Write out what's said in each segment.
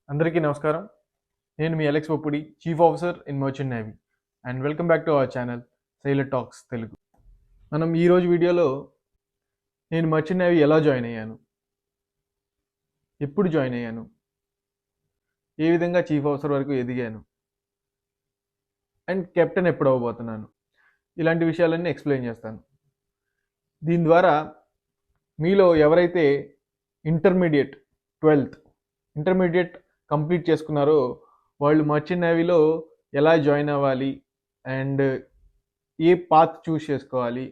అందరికీ నమస్కారం. నేను మీ Alex Poppudi, chief officer in merchant navy. And welcome back to our channel sailor talks Telugu. మనం ఈరోజు వీడియోలో నేను మర్చెంట్ నేవీ ఎలా జాయిన్ అయ్యాను, ఎప్పుడు జాయిన్ అయ్యాను, ఏ విధంగా చీఫ్ ఆఫీసర్ వరకు ఎదిగాను, అండ్ కెప్టెన్ ఎప్పుడు అవ్వబోతున్నాను, ఇలాంటి విషయాలన్నీ ఎక్స్ప్లెయిన్ చేస్తాను. దీని ద్వారా మీలో ఎవరైతే ఇంటర్మీడియట్ 12th ఇంటర్మీడియట్ కంప్లీట్ చేసుకున్నారో వాళ్ళు మర్చెంట్ నేవీలో ఎలా జాయిన్ అవ్వాలి అండ్ ఏ పాత్ చూస్ చేసుకోవాలి,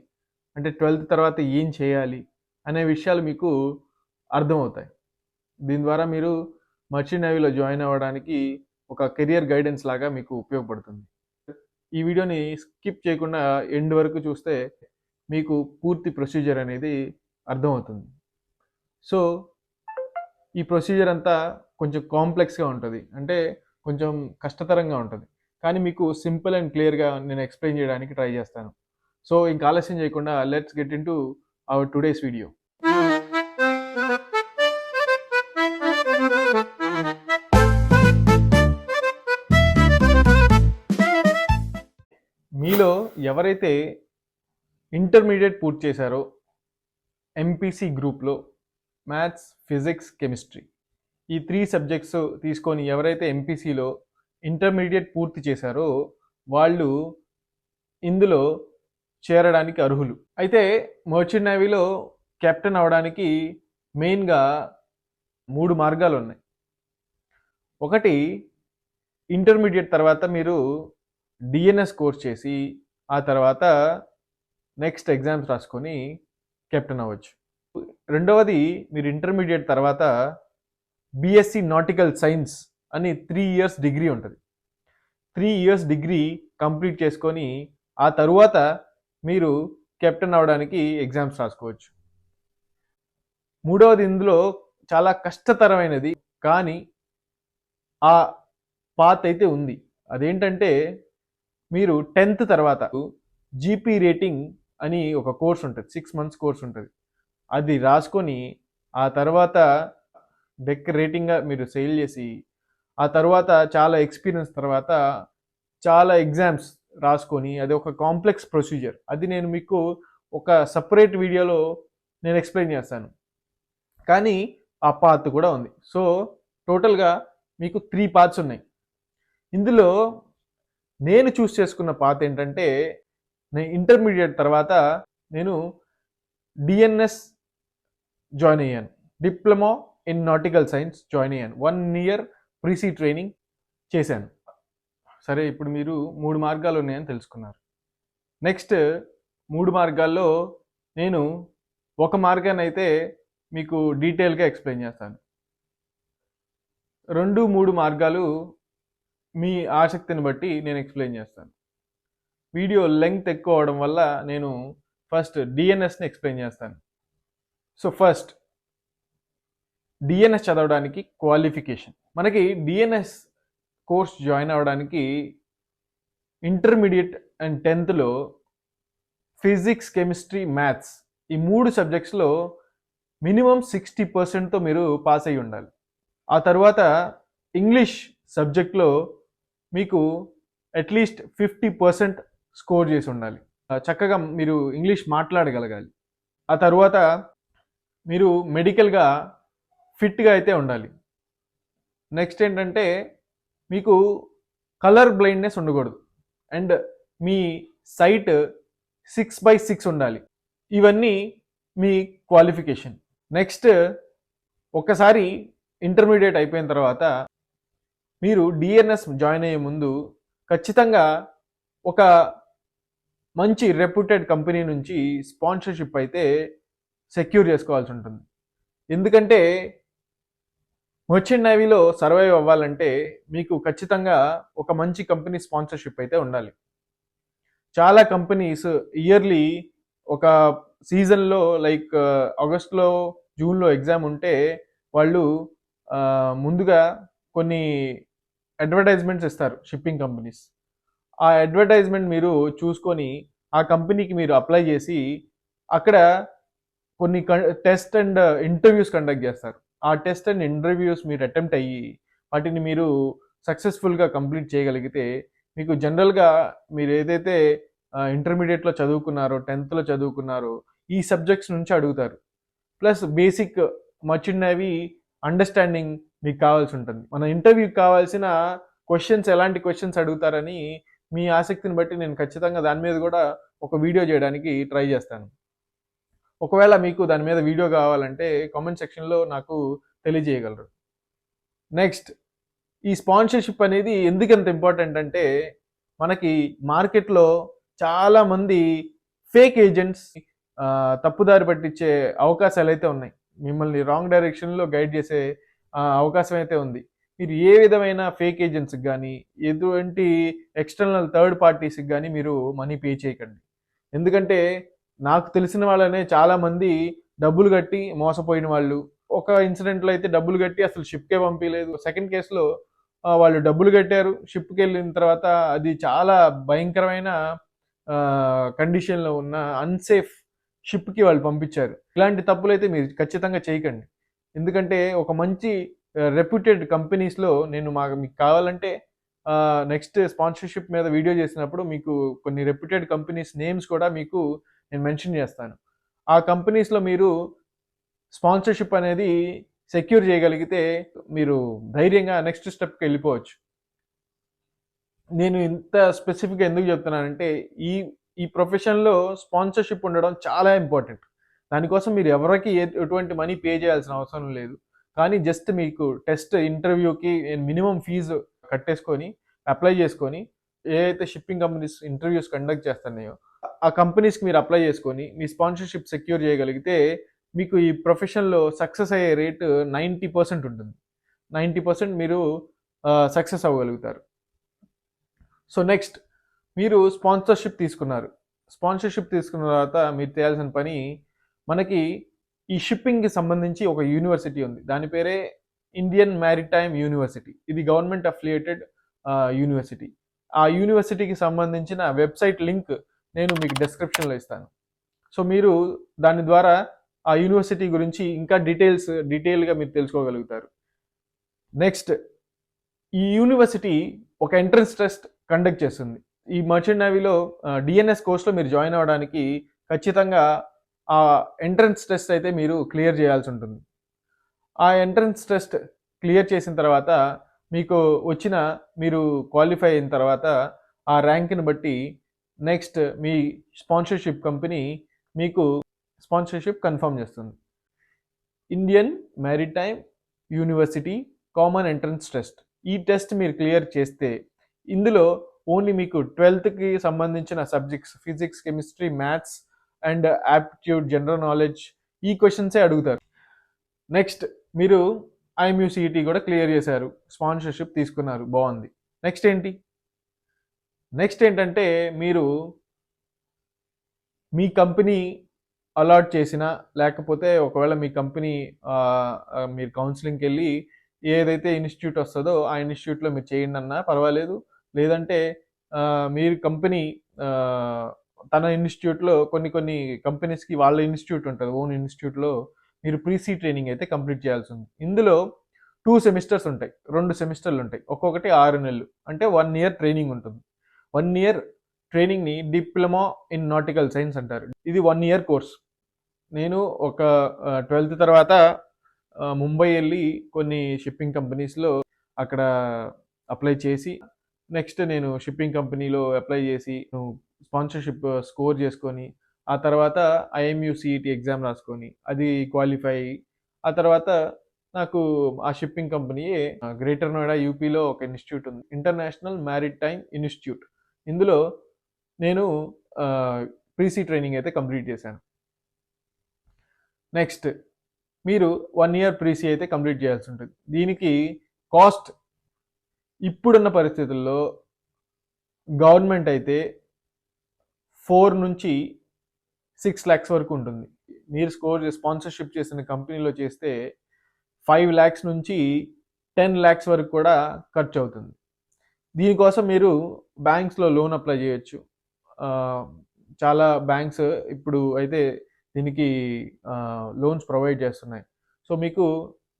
అంటే 12th తర్వాత ఏం చేయాలి అనే విషయాలు మీకు అర్థమవుతాయి. దీని ద్వారా మీరు మర్చెంట్ నేవీలో జాయిన్ అవ్వడానికి ఒక కెరియర్ గైడెన్స్ లాగా మీకు ఉపయోగపడుతుంది. ఈ వీడియోని స్కిప్ చేయకుండా ఎండ్ వరకు చూస్తే మీకు పూర్తి ప్రొసీజర్ అనేది అర్థమవుతుంది. సో ఈ ప్రొసీజర్ అంతా కొంచెం కాంప్లెక్స్గా ఉంటుంది, అంటే కొంచెం కష్టతరంగా ఉంటుంది. కానీ మీకు సింపుల్ అండ్ క్లియర్గా నేను ఎక్స్ప్లెయిన్ చేయడానికి ట్రై చేస్తాను. సో ఇంకా ఆలస్యం చేయకుండా let's get in to our today's video. మీలో ఎవరైతే ఇంటర్మీడియట్ పూర్తి చేశారో ఎంపీసీ గ్రూప్లో మ్యాథ్స్, ఫిజిక్స్, కెమిస్ట్రీ ఈ 3 సబ్జెక్ట్స్ తీసుకొని ఎవరైతే ఎంపీసీలో ఇంటర్మీడియట్ పూర్తి చేశారో వాళ్ళు ఇందులో చేరడానికి అర్హులు. అయితే మర్చెంట్ నేవీలో కెప్టెన్ అవడానికి మెయిన్గా 3 మార్గాలు ఉన్నాయి. ఒకటి, ఇంటర్మీడియట్ తర్వాత మీరు డిఎన్ఎస్ కోర్స్ చేసి ఆ తర్వాత నెక్స్ట్ ఎగ్జామ్స్ రాసుకొని కెప్టెన్ అవ్వచ్చు. రెండవది, మీరు ఇంటర్మీడియట్ తర్వాత బిఎస్సి నాటికల్ సైన్స్ అని 3 years డిగ్రీ ఉంటుంది. 3 years డిగ్రీ కంప్లీట్ చేసుకొని ఆ తరువాత మీరు కెప్టెన్ అవ్వడానికి ఎగ్జామ్స్ రాసుకోవచ్చు. మూడవది, ఇందులో చాలా కష్టతరమైనది కానీ ఆ పాత్ అయితే ఉంది. అదేంటంటే మీరు 10th తర్వాత జీపీ రేటింగ్ అని ఒక కోర్స్ ఉంటుంది, 6 months కోర్స్ ఉంటుంది. అది రాసుకొని ఆ తర్వాత డెక్ రేటింగ్గా మీరు సెయిల్ చేసి ఆ తర్వాత చాలా ఎక్స్పీరియన్స్ తర్వాత చాలా ఎగ్జామ్స్ రాసుకొని అది ఒక కాంప్లెక్స్ ప్రొసీజర్. అది నేను మీకు ఒక సపరేట్ వీడియోలో నేను ఎక్స్ప్లెయిన్ చేస్తాను. కానీ ఆ పాత్ కూడా ఉంది. సో టోటల్గా మీకు 3 పాత్స్ ఉన్నాయి. ఇందులో నేను చూస్ చేసుకున్న పాత్ ఏంటంటే, నేను ఇంటర్మీడియట్ తర్వాత నేను డిఎన్ఎస్ జాయిన్ అయ్యాను, diploma in nautical science join అయ్యాను. 1 year ప్రీసీ ట్రైనింగ్ చేశాను. సరే, ఇప్పుడు మీరు 3 మార్గాలు ఉన్నాయని తెలుసుకున్నారు. నెక్స్ట్ 3 మార్గాల్లో నేను ఒక మార్గాన్ని అయితే మీకు డీటెయిల్గా ఎక్స్ప్లెయిన్ చేస్తాను. 2, 3 మార్గాలు మీ ఆసక్తిని బట్టి నేను ఎక్స్ప్లెయిన్ చేస్తాను. వీడియో లెంగ్త్ ఎక్కువ అవడం వల్ల నేను ఫస్ట్ డిఎన్ఎస్ని ఎక్స్ప్లెయిన్ చేస్తాను. సో ఫస్ట్, డిఎన్ఎస్ చదవడానికి క్వాలిఫికేషన్. మనకి డిఎన్ఎస్ కోర్స్ జాయిన్ అవ్వడానికి ఇంటర్మీడియట్ అండ్ 10thలో ఫిజిక్స్, కెమిస్ట్రీ, మ్యాథ్స్ ఈ 3 సబ్జెక్ట్స్లో మినిమం 60%తో మీరు పాస్ అయ్యి ఉండాలి. ఆ తర్వాత ఇంగ్లీష్ సబ్జెక్ట్లో మీకు అట్లీస్ట్ 50% స్కోర్ చేసి ఉండాలి. చక్కగా మీరు ఇంగ్లీష్ మాట్లాడగలగాలి. ఆ తర్వాత మీరు మెడికల్గా ఫిట్గా అయితే ఉండాలి. నెక్స్ట్ ఏంటంటే మీకు కలర్ బ్లైండ్నెస్ ఉండకూడదు అండ్ మీ సైట్ 6/6 ఉండాలి. ఇవన్నీ మీ క్వాలిఫికేషన్. నెక్స్ట్, ఒక్కసారి ఇంటర్మీడియట్ అయిపోయిన తర్వాత మీరు డిఎన్ఎస్ జాయిన్ అయ్యే ముందు ఖచ్చితంగా ఒక మంచి రెప్యూటెడ్ కంపెనీ నుంచి స్పాన్సర్షిప్ అయితే సెక్యూర్ చేసుకోవాల్సి ఉంటుంది. ఎందుకంటే మర్చెంట్ నేవీలో సర్వైవ్ అవ్వాలంటే మీకు ఖచ్చితంగా ఒక మంచి కంపెనీ స్పాన్సర్షిప్ అయితే ఉండాలి. చాలా కంపెనీస్ ఇయర్లీ ఒక సీజన్లో లైక్ ఆగస్ట్లో, జూన్లో ఎగ్జామ్ ఉంటే వాళ్ళు ముందుగా కొన్ని అడ్వర్టైజ్మెంట్స్ ఇస్తారు షిప్పింగ్ కంపెనీస్. ఆ అడ్వర్టైజ్మెంట్ మీరు చూసుకొని ఆ కంపెనీకి మీరు అప్లై చేసి అక్కడ కొన్ని టెస్ట్ అండ్ ఇంటర్వ్యూస్ కండక్ట్ చేస్తారు. ఆ టెస్ట్ అండ్ ఇంటర్వ్యూస్ మీరు అటెంప్ట్ అయ్యి వాటిని మీరు సక్సెస్ఫుల్గా కంప్లీట్ చేయగలిగితే మీకు జనరల్గా మీరు ఏదైతే ఇంటర్మీడియట్లో చదువుకున్నారో 10th చదువుకున్నారో ఈ సబ్జెక్ట్స్ నుంచి అడుగుతారు. Plus basic merchant navy understanding మీకు కావాల్సి ఉంటుంది. మన ఇంటర్వ్యూకి కావాల్సిన క్వశ్చన్స్ ఎలాంటి క్వశ్చన్స్ అడుగుతారని మీ ఆసక్తిని బట్టి నేను ఖచ్చితంగా దాని మీద కూడా ఒక వీడియో చేయడానికి ట్రై చేస్తాను. ఒకవేళ మీకు దాని మీద వీడియో కావాలంటే కామెంట్ సెక్షన్లో నాకు తెలియజేయగలరు. నెక్స్ట్, ఈ స్పాన్సర్షిప్ అనేది ఎందుకంత ఇంపార్టెంట్ అంటే మనకి మార్కెట్లో చాలామంది ఫేక్ ఏజెంట్స్ తప్పుదారి పట్టించే అవకాశాలు అయితే ఉన్నాయి. మిమ్మల్ని రాంగ్ డైరెక్షన్లో గైడ్ చేసే అవకాశం అయితే ఉంది. మీరు ఏ విధమైన ఫేక్ ఏజెంట్స్కి కానీ ఎటువంటి ఎక్స్టర్నల్ థర్డ్ పార్టీస్కి కానీ మీరు మనీ పే చేయకండి. ఎందుకంటే నాకు తెలిసిన వాళ్ళనే చాలామంది డబ్బులు కట్టి మోసపోయిన వాళ్ళు. ఒక ఇన్సిడెంట్లో అయితే డబ్బులు కట్టి అసలు షిప్కే పంపించలేదు. సెకండ్ కేసులో వాళ్ళు డబ్బులు కట్టారు, షిప్కి వెళ్ళిన తర్వాత అది చాలా భయంకరమైన కండిషన్లో ఉన్న అన్సేఫ్ షిప్కి వాళ్ళు పంపించారు. ఇలాంటి తప్పులైతే మీరు ఖచ్చితంగా చేయకండి. ఎందుకంటే ఒక మంచి రెప్యూటెడ్ కంపెనీస్లో మీకు కావాలంటే నెక్స్ట్ స్పాన్సర్షిప్ మీద వీడియో చేసినప్పుడు మీకు కొన్ని రెప్యూటెడ్ కంపెనీస్ నేమ్స్ కూడా మీకు నేను మెన్షన్ చేస్తాను. ఆ కంపెనీస్లో మీరు స్పాన్సర్షిప్ అనేది సెక్యూర్ చేయగలిగితే మీరు ధైర్యంగా నెక్స్ట్ స్టెప్కి వెళ్ళిపోవచ్చు. నేను ఇంత స్పెసిఫిక్గా ఎందుకు చెప్తున్నానంటే ఈ ప్రొఫెషన్లో స్పాన్సర్షిప్ ఉండడం చాలా ఇంపార్టెంట్. దానికోసం మీరు ఎవరికి ఎటువంటి మనీ పే చేయాల్సిన అవసరం లేదు. కానీ జస్ట్ మీకు టెస్ట్ ఇంటర్వ్యూకి మినిమం ఫీజు కట్టేసుకొని అప్లై చేసుకొని ఏదైతే షిప్పింగ్ కంపెనీస్ ఇంటర్వ్యూస్ కండక్ట్ చేస్తున్నాయో ఆ కంపెనీస్కి మీరు అప్లై చేసుకొని మీ స్పాన్సర్షిప్ సెక్యూర్ చేయగలిగితే మీకు ఈ ప్రొఫెషన్లో సక్సెస్ అయ్యే రేటు 90% ఉంటుంది. 90% మీరు సక్సెస్ అవ్వగలుగుతారు. సో నెక్స్ట్, మీరు స్పాన్సర్షిప్ తీసుకున్నారు. స్పాన్సర్షిప్ తీసుకున్న తర్వాత మీరు చేయాల్సిన పని, మనకి ఈ షిప్పింగ్కి సంబంధించి ఒక యూనివర్సిటీ ఉంది. దాని పేరే ఇండియన్ మ్యారిటైమ్ యూనివర్సిటీ. ఇది గవర్నమెంట్ అఫిలియేటెడ్ యూనివర్సిటీ. ఆ యూనివర్సిటీకి సంబంధించిన వెబ్సైట్ లింక్ నేను మీకు డిస్క్రిప్షన్లో ఇస్తాను. సో మీరు దాని ద్వారా ఆ యూనివర్సిటీ గురించి ఇంకా డీటెయిల్గా మీరు తెలుసుకోగలుగుతారు. నెక్స్ట్, ఈ యూనివర్సిటీ ఒక ఎంట్రన్స్ టెస్ట్ కండక్ట్ చేస్తుంది. ఈ మర్చెంట్ నేవీలో డిఎన్ఎస్ కోర్స్లో మీరు జాయిన్ అవ్వడానికి ఖచ్చితంగా ఆ ఎంట్రన్స్ టెస్ట్ అయితే మీరు క్లియర్ చేయాల్సి ఉంటుంది. ఆ ఎంట్రన్స్ టెస్ట్ క్లియర్ చేసిన తర్వాత మీరు క్వాలిఫై అయిన తర్వాత ఆ ర్యాంక్ని బట్టి నెక్స్ట్ మీ స్పాన్సర్షిప్ కంపెనీ మీకు స్పాన్సర్షిప్ కన్ఫర్మ్ చేస్తుంది. Indian maritime university common entrance test. ఈ టెస్ట్ మీరు క్లియర్ చేస్తే ఇందులో ఓన్లీ మీకు 12th సంబంధించిన subjects physics, chemistry, maths and aptitude, general knowledge ఈ క్వశ్చన్సే అడుగుతారు. నెక్స్ట్, మీరు ఐఎంయూసీఈటీ కూడా క్లియర్ చేశారు, స్పాన్సర్షిప్ తీసుకున్నారు, బాగుంది. నెక్స్ట్ ఏంటంటే మీరు మీ కంపెనీ అలాట్ చేసిన లేకపోతే ఒకవేళ మీ కంపెనీ మీరు కౌన్సిలింగ్కి వెళ్ళి ఏదైతే ఇన్స్టిట్యూట్ వస్తుందో ఆ ఇన్స్టిట్యూట్లో మీరు చేయండి అన్నా పర్వాలేదు. లేదంటే మీరు కంపెనీ తన ఇన్స్టిట్యూట్లో కొన్ని కంపెనీస్కి వాళ్ళ ఇన్స్టిట్యూట్ ఉంటుంది, ఓన్ ఇన్స్టిట్యూట్లో మీరు ప్రీసీ ట్రైనింగ్ అయితే కంప్లీట్ చేయాల్సి ఉంది. ఇందులో 2 సెమిస్టర్స్ ఉంటాయి, 2 సెమిస్టర్లు ఉంటాయి, ఒక్కొక్కటి 6 నెలలు, అంటే 1 ఇయర్ ట్రైనింగ్ ఉంటుంది. 1 ఇయర్ ట్రైనింగ్ని డిప్లొమా ఇన్ నాటికల్ సైన్స్ అంటారు. ఇది 1 ఇయర్ కోర్స్. నేను ఒక 12th తర్వాత ముంబై వెళ్ళి కొన్ని షిప్పింగ్ కంపెనీస్లో అక్కడ అప్లై చేసి నెక్స్ట్ నేను షిప్పింగ్ కంపెనీలో అప్లై చేసి స్పాన్సర్షిప్ స్కోర్ చేసుకొని ఆ తర్వాత ఐఎంయూసీఈటీ ఎగ్జామ్ రాసుకొని అది క్వాలిఫై అయ్యి ఆ తర్వాత నాకు ఆ షిప్పింగ్ కంపెనీయే గ్రేటర్ నోయిడా యూపీలో ఒక ఇన్స్టిట్యూట్ ఉంది, ఇంటర్నేషనల్ మ్యారిటైమ్ ఇన్స్టిట్యూట్. ఇందులో నేను ప్రీసీ ట్రైనింగ్ అయితే కంప్లీట్ చేశాను. నెక్స్ట్, మీరు 1 ఇయర్ ప్రీసీ అయితే కంప్లీట్ చేయాల్సి ఉంటుంది. దీనికి కాస్ట్ ఇప్పుడున్న పరిస్థితుల్లో గవర్నమెంట్ అయితే 4 నుంచి 6 lakhs వరకు ఉంటుంది. మీరు స్పాన్సర్షిప్ చేసిన కంపెనీలో చేస్తే 5 lakhs నుంచి 10 lakhs వరకు కూడా ఖర్చు అవుతుంది. దీనికోసం మీరు బ్యాంక్స్లో లోన్ అప్లై చేయొచ్చు. చాలా బ్యాంక్స్ ఇప్పుడు అయితే దీనికి లోన్స్ ప్రొవైడ్ చేస్తున్నాయి. సో మీకు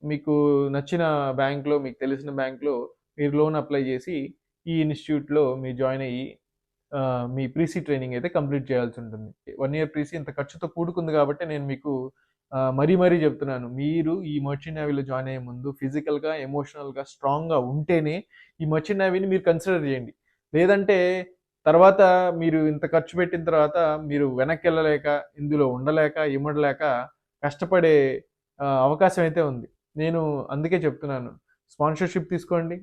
మీకు నచ్చిన బ్యాంక్‌లో, మీకు తెలిసిన బ్యాంక్‌లో మీరు లోన్ అప్లై చేసి, ఈ ఇన్‌స్టిట్యూట్‌లో మీరు జాయిన్ అయ్యి మీ ప్రీసీ ట్రైనింగ్ అయితే కంప్లీట్ చేయాల్సి ఉంటుంది. 1 ఇయర్ ప్రీసీ ఇంత ఖర్చుతో కూడుకుంది కాబట్టి నేను మీకు మరీ చెప్తున్నాను. మీరు ఈ మర్చెంట్ నేవీలో జాయిన్ అయ్యే ముందు ఫిజికల్‌గా, ఎమోషనల్‌గా స్ట్రాంగ్‌గా ఉంటేనే ఈ మర్చెంట్ నేవీని మీరు కన్సిడర్ చేయండి. లేదంటే తర్వాత మీరు ఇంత ఖర్చు పెట్టిన తర్వాత మీరు వెనక్కెళ్ళలేక, ఇందులో ఉండలేక, ఇమడలేక కష్టపడే అవకాశం అయితే ఉంది. నేను అందుకే చెప్తున్నాను. స్పాన్సర్‌షిప్ తీసుకోండి.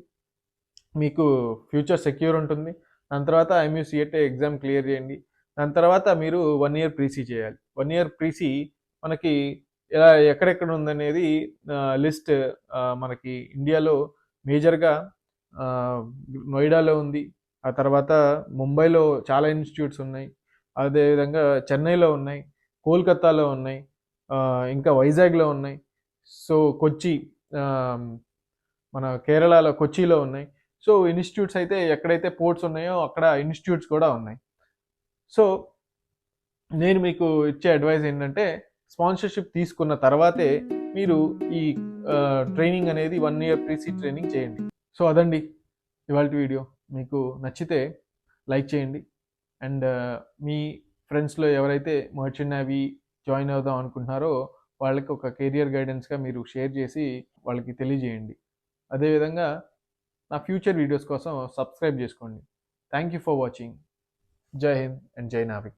మీకు ఫ్యూచర్ సెక్యూర్ ఉంటుంది. దాని తర్వాత ఎంయూసీఏటీ ఎగ్జామ్ క్లియర్ చేయండి. దాని తర్వాత మీరు 1 ఇయర్ ప్రీసీ చేయాలి. 1 ఇయర్ ప్రీసీ మనకి ఎక్కడెక్కడ ఉందనేది లిస్ట్ మనకి ఇండియాలో మేజర్‌గా నోయిడాలో ఉంది. ఆ తర్వాత ముంబైలో చాలా ఇన్‌స్టిట్యూట్స్ ఉన్నాయి. అదేవిధంగా చెన్నైలో ఉన్నాయి. కోల్‌కతాలో ఉన్నాయి. ఇంకా వైజాగ్‌లో ఉన్నాయి. సో, కొచ్చి మన కేరళలో కొచ్చిలో ఉన్నాయి. సో, ఇన్‌స్టిట్యూట్స్ అయితే ఎక్కడైతే పోర్ట్స్ ఉన్నాయో అక్కడ ఇన్‌స్టిట్యూట్స్ కూడా ఉన్నాయి. సో, నేను మీకు ఇచ్చే అడ్వైస్ ఏంటంటే స్పాన్సర్‌షిప్ తీసుకున్న తర్వాతే మీరు ఈ ట్రైనింగ్ అనేది 1 ఇయర్ ప్రీసీ ట్రైనింగ్ చేయండి. సో, అదండి ఇవాల్టి వీడియో. మీకు నచ్చితే లైక్ చేయండి. అండ్ మీ ఫ్రెండ్స్‌లో ఎవరైతే మర్చెంట్ నేవీ జాయిన్ అవుదాం అనుకుంటున్నారో వాళ్ళకి ఒక కెరియర్ గైడెన్స్‌గా మీరు షేర్ చేసి వాళ్ళకి తెలియజేయండి. అదేవిధంగా నా ఫ్యూచర్ వీడియోస్ కోసం సబ్స్క్రైబ్ చేసుకోండి. Thank you for watching. జై హింద్ అండ్ జై నావిక్.